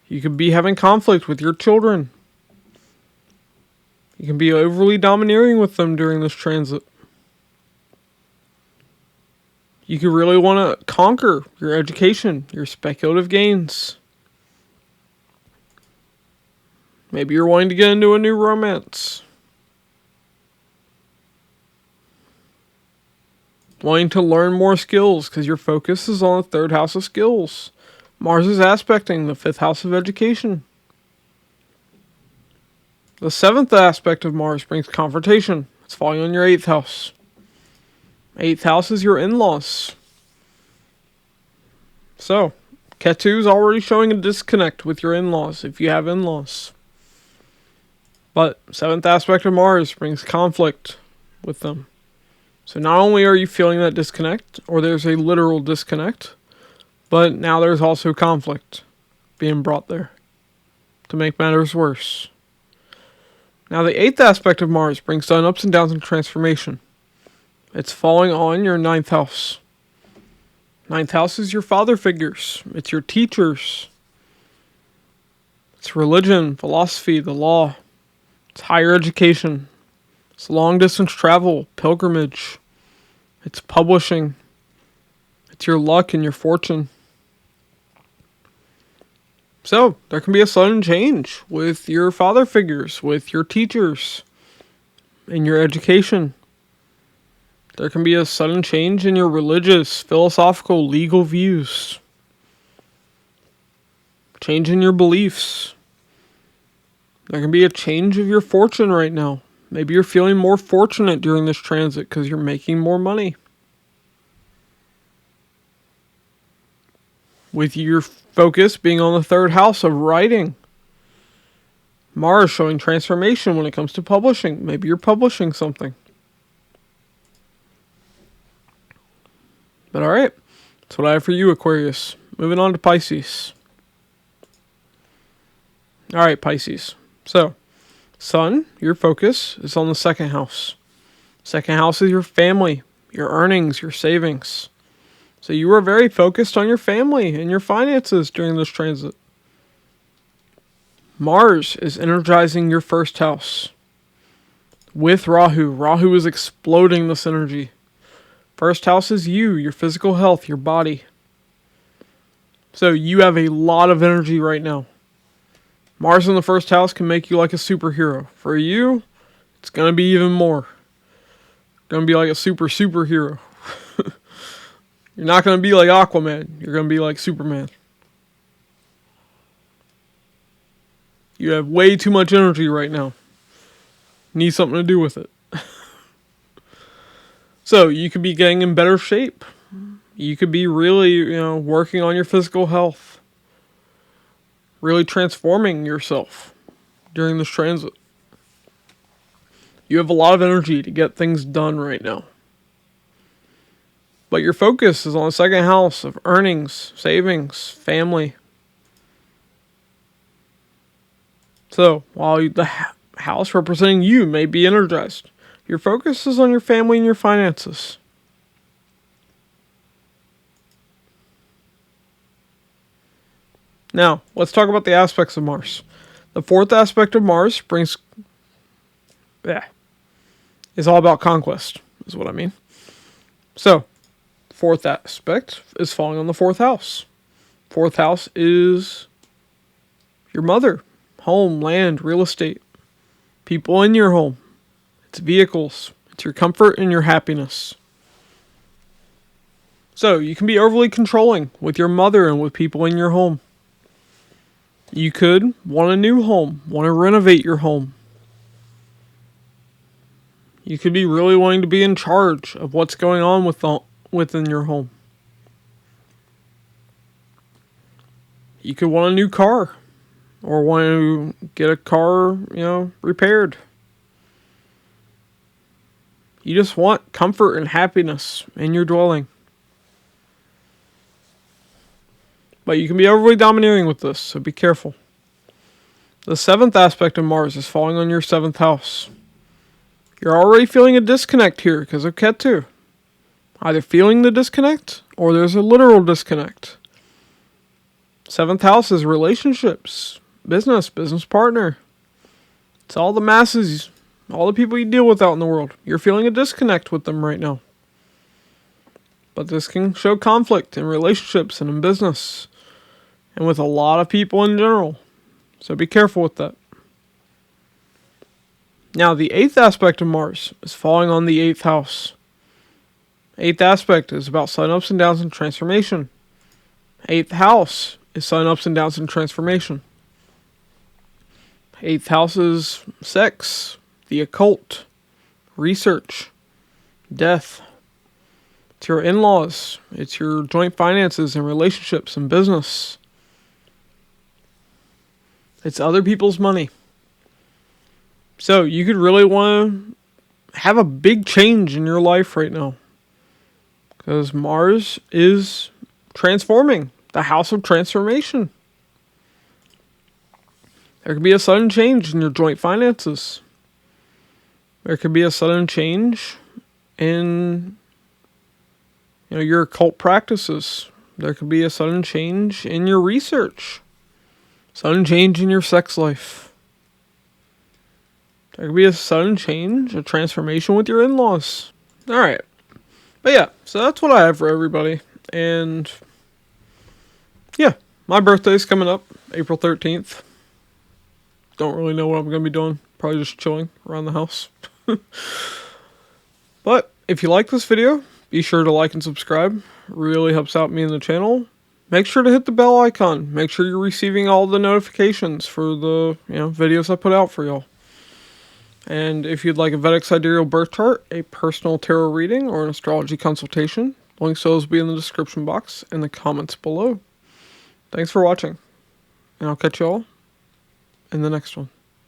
You could be having conflict with your children. You can be overly domineering with them during this transit. You could really want to conquer your education, your speculative gains. Maybe you're wanting to get into a new romance. Wanting to learn more skills because your focus is on the third house of skills. Mars is aspecting the fifth house of education. The seventh aspect of Mars brings confrontation. It's falling on your eighth house. Eighth house is your in-laws. So, Ketu is already showing a disconnect with your in-laws if you have in-laws. But seventh aspect of Mars brings conflict with them. So not only are you feeling that disconnect, or there's a literal disconnect, but now there's also conflict being brought there to make matters worse. Now the eighth aspect of Mars brings sudden ups and downs and transformation. It's falling on your ninth house. Ninth house is your father figures. It's your teachers. It's religion, philosophy, the law. It's higher education. It's long distance travel, pilgrimage. It's publishing. It's your luck and your fortune. So, there can be a sudden change with your father figures, with your teachers, in your education. There can be a sudden change in your religious, philosophical, legal views. Change in your beliefs. There can be a change of your fortune right now. Maybe you're feeling more fortunate during this transit because you're making more money. With your focus being on the third house of writing. Mars showing transformation when it comes to publishing. Maybe you're publishing something. But alright, that's what I have for you, Aquarius. Moving on to Pisces. Alright, Pisces. So, Sun, your focus is on the second house. Second house is your family, your earnings, your savings. So you are very focused on your family and your finances during this transit. Mars is energizing your first house. With Rahu. Rahu is exploding this energy. First house is you, your physical health, your body. So you have a lot of energy right now. Mars in the first house can make you like a superhero. For you, it's going to be even more. Going to be like a superhero. You're not going to be like Aquaman. You're going to be like Superman. You have way too much energy right now. Need something to do with it. So, you could be getting in better shape. You could be really, working on your physical health. Really transforming yourself during this transit. You have a lot of energy to get things done right now. But your focus is on the second house of earnings, savings, family. So, while the house representing you may be energized, your focus is on your family and your finances. Now, let's talk about the aspects of Mars. The fourth aspect of Mars is all about conquest, is what I mean. So, fourth aspect is falling on the fourth house. Fourth house is your mother, home, land, real estate, people in your home. It's vehicles. It's your comfort and your happiness. So, you can be overly controlling with your mother and with people in your home. You could want a new home, want to renovate your home. You could be really wanting to be in charge of what's going on within your home. You could want a new car or want to get a car, repaired. You just want comfort and happiness in your dwelling. But you can be overly domineering with this, so be careful. The seventh aspect of Mars is falling on your seventh house. You're already feeling a disconnect here because of Ketu. Either feeling the disconnect or there's a literal disconnect. Seventh house is relationships, business partner. It's all the masses, all the people you deal with out in the world. You're feeling a disconnect with them right now. But this can show conflict in relationships and in business. And with a lot of people in general. So be careful with that. Now, the eighth aspect of Mars is falling on the eighth house. Eighth aspect is about sudden ups and downs and transformation. Eighth house is sudden ups and downs and transformation. Eighth house is sex, the occult, research, death. It's your in-laws. It's your joint finances and relationships and business. It's other people's money. So you could really want to have a big change in your life right now. Because Mars is transforming, the house of transformation. There could be a sudden change in your joint finances. There could be a sudden change in your occult practices. There could be a sudden change in your research. Sudden change in your sex life. There could be a sudden change, a transformation with your in-laws. Alright. But yeah, so that's what I have for everybody. And yeah, my birthday's coming up, April 13th. Don't really know what I'm going to be doing. Probably just chilling around the house. But if you like this video, be sure to like and subscribe. Really helps out me and the channel. Make sure to hit the bell icon. Make sure you're receiving all the notifications for the videos I put out for y'all. And if you'd like a Vedic Sidereal birth chart, a personal tarot reading, or an astrology consultation, links to those will be in the description box and the comments below. Thanks for watching, and I'll catch y'all in the next one.